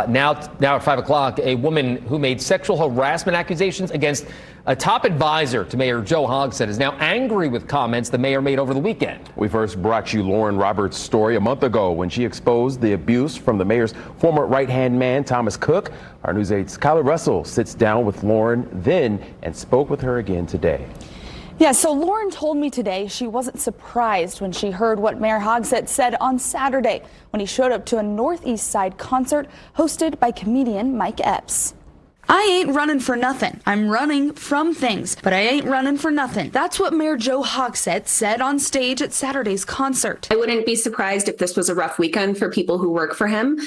Now at 5 o'clock, a woman who made sexual harassment accusations against a top advisor to Mayor Joe Hogsett is now angry with comments the mayor made over the weekend. We first brought you Lauren Roberts' story a month ago when she exposed the abuse from the mayor's former right-hand man, Thomas Cook. Our News 8's Kyla Russell sits down with Lauren then and spoke with her again today. Yeah, so Lauren told me today she wasn't surprised when she heard what Mayor Hogsett said on Saturday when he showed up to a Northeast Side concert hosted by comedian Mike Epps. I ain't running for nothing. I'm running from things, but I ain't running for nothing. That's what Mayor Joe Hogsett said on stage at Saturday's concert. I wouldn't be surprised if this was a rough weekend for people who work for him.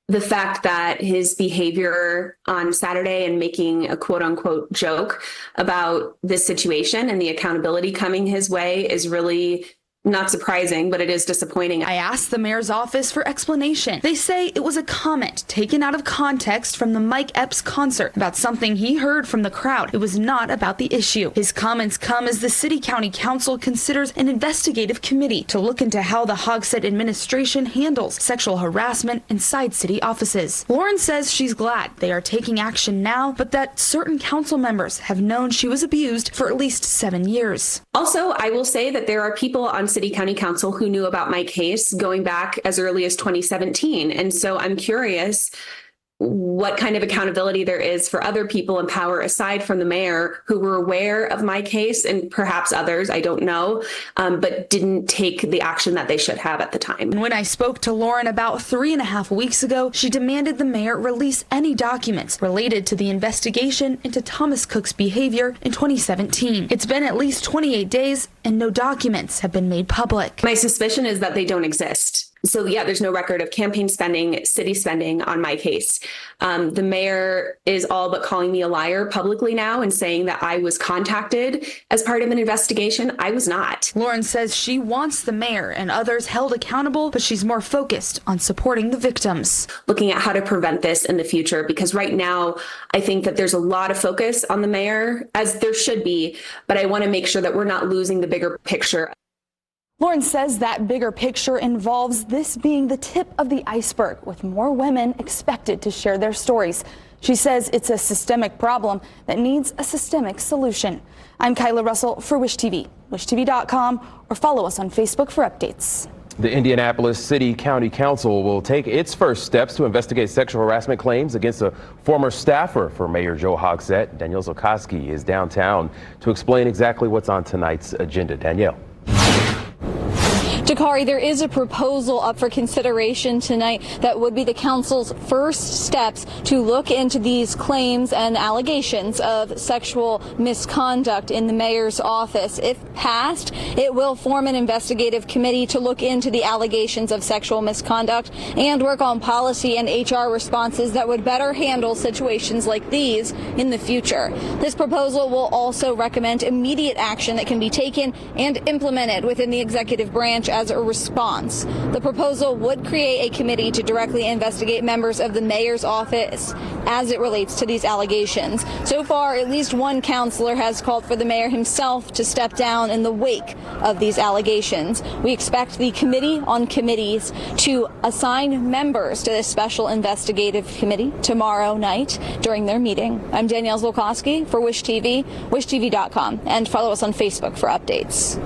The fact that his behavior on Saturday and making a quote unquote joke about this situation and the accountability coming his way is really not surprising, but it is disappointing. I asked the mayor's office for explanation. They say it was a comment taken out of context from the Mike Epps concert about something he heard from the crowd. It was not about the issue. His comments come as the City County Council considers an investigative committee to look into how the Hogsett administration handles sexual harassment inside city offices. Lauren says she's glad they are taking action now, but that certain council members have known she was abused for at least 7 years. Also, I will say that there are people on City County Council who knew about my case going back as early as 2017. And so I'm curious what kind of accountability there is for other people in power aside from the mayor who were aware of my case and perhaps others, I don't know, but didn't take the action that they should have at the time. And when I spoke to Lauren about 3.5 weeks ago, she demanded the mayor release any documents related to the investigation into Thomas Cook's behavior in 2017. It's been at least 28 days and no documents have been made public. My suspicion is that they don't exist. So yeah, there's no record of campaign spending, city spending on my case. The mayor is all but calling me a liar publicly now and saying that I was contacted as part of an investigation. I was not. Lauren says she wants the mayor and others held accountable, but she's more focused on supporting the victims. Looking at how to prevent this in the future, because right now I think that there's a lot of focus on the mayor, as there should be, but I want to make sure that we're not losing the bigger picture. Lauren says that bigger picture involves this being the tip of the iceberg, with more women expected to share their stories. She says it's a systemic problem that needs a systemic solution. I'm Kyla Russell for Wish TV, wishtv.com, or follow us on Facebook for updates. The Indianapolis City County Council will take its first steps to investigate sexual harassment claims against a former staffer for Mayor Joe Hogsett. Danielle Zokoski is downtown to explain exactly what's on tonight's agenda. Danielle. Jakari, there is a proposal up for consideration tonight that would be the council's first steps to look into these claims and allegations of sexual misconduct in the mayor's office. If passed, it will form an investigative committee to look into the allegations of sexual misconduct and work on policy and HR responses that would better handle situations like these in the future. This proposal will also recommend immediate action that can be taken and implemented within the executive branch as a response. The proposal would create a committee to directly investigate members of the mayor's office as it relates to these allegations. So far, at least one counselor has called for the mayor himself to step down in the wake of these allegations. We expect the committee on committees to assign members to this special investigative committee tomorrow night during their meeting. I'm Danielle Zokoski for Wish TV, wishtv.com, and follow us on Facebook for updates.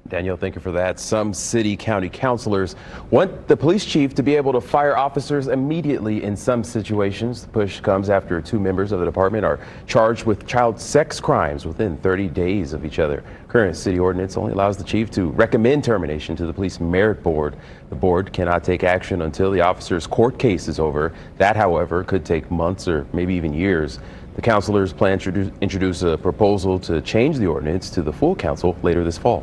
Danielle, thank you for that. Some city county councilors want the police chief to be able to fire officers immediately in some situations. The push comes after 2 members of the department are charged with child sex crimes within 30 days of each other. Current city ordinance only allows the chief to recommend termination to the police merit board. The board cannot take action until the officer's court case is over. That, however, could take months or maybe even years. The councilors plan to introduce a proposal to change the ordinance to the full council later this fall.